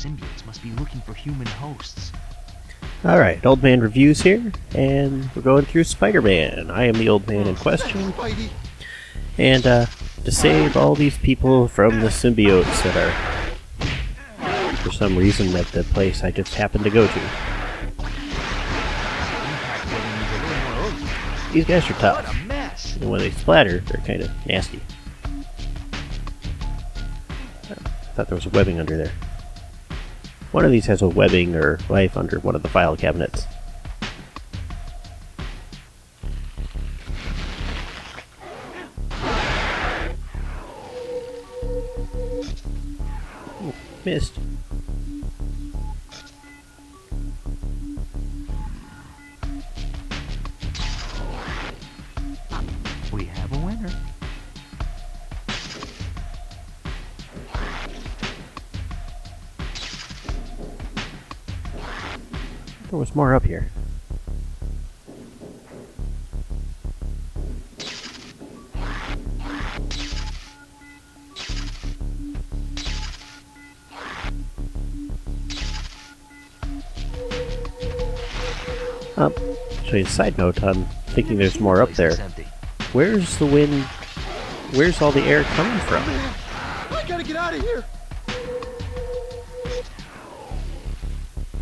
symbiotes must be looking for human hosts. Alright, Old Man Reviews here, and we're going through Spider-Man. I am the old man in question. And, to save all these people from the symbiotes that are, for some reason, at the place I just happened to go to. These guys are tough. What a mess! And when they splatter, they're kind of nasty. I thought there was webbing under there. One of these has a webbing or life under one of the file cabinets. Ooh, missed. We have a winner. There was more up here. Actually, a side note, I'm thinking there's more up there. Where's the wind? Where's all the air coming from? I gotta get out of here!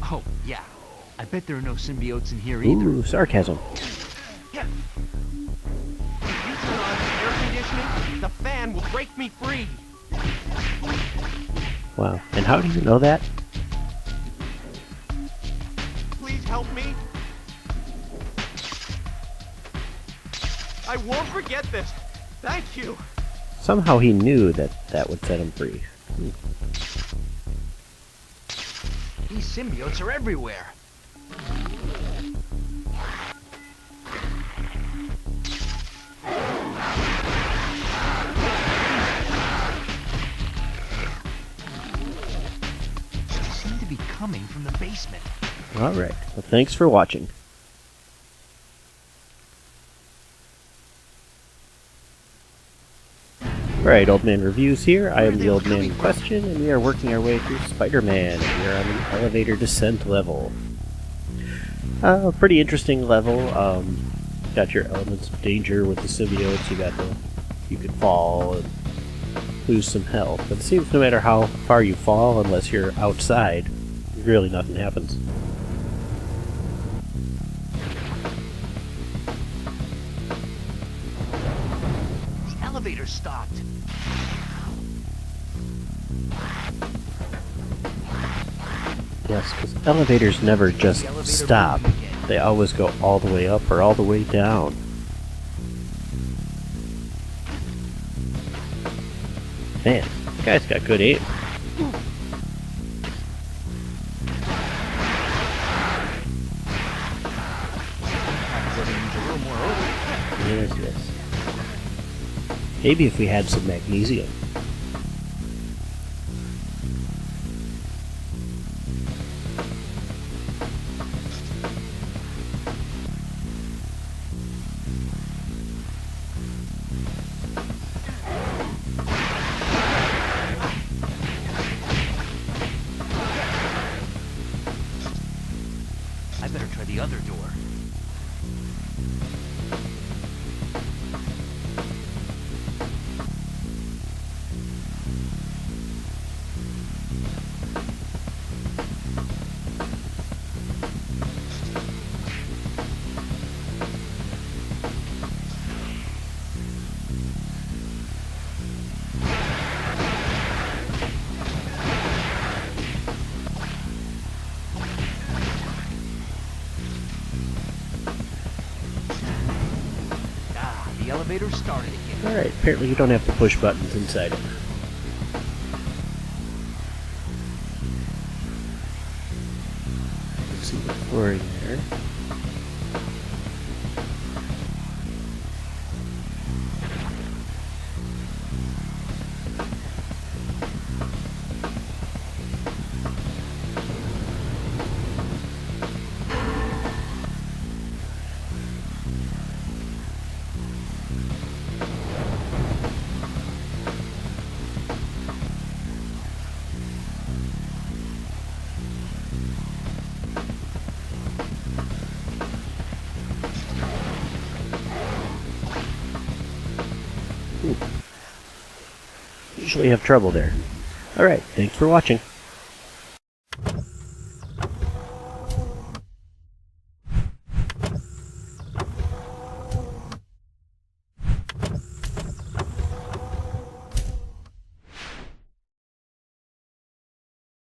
Oh, yeah. I bet there are no symbiotes in here either. Ooh, sarcasm. Yeah. If you turn on the air conditioning, the fan will break me free! Wow. And how do you know that? Please help me! I won't forget this! Thank you! Somehow he knew that that would set him free. These symbiotes are everywhere. They seem to be coming from the basement. Alright. Well, thanks for watching. Alright, Old Man Reviews here. I am the Old Man in question, and we are working our way through Spider-Man. We are on the elevator descent level. Pretty interesting level. Got your elements of danger with the symbiotes. You could fall and lose some health. But it seems no matter how far you fall, unless you're outside, really nothing happens. The elevator stopped. Yes, because elevators never just stop. They always go all the way up or all the way down. Man, this guy's got good aim. Yes, yes. Maybe if we had some magnesium. I better try the other door. The elevator started again. Alright, apparently you don't have to push buttons inside it. Let's see the flooring there. Usually have trouble there. Alright, thanks for watching.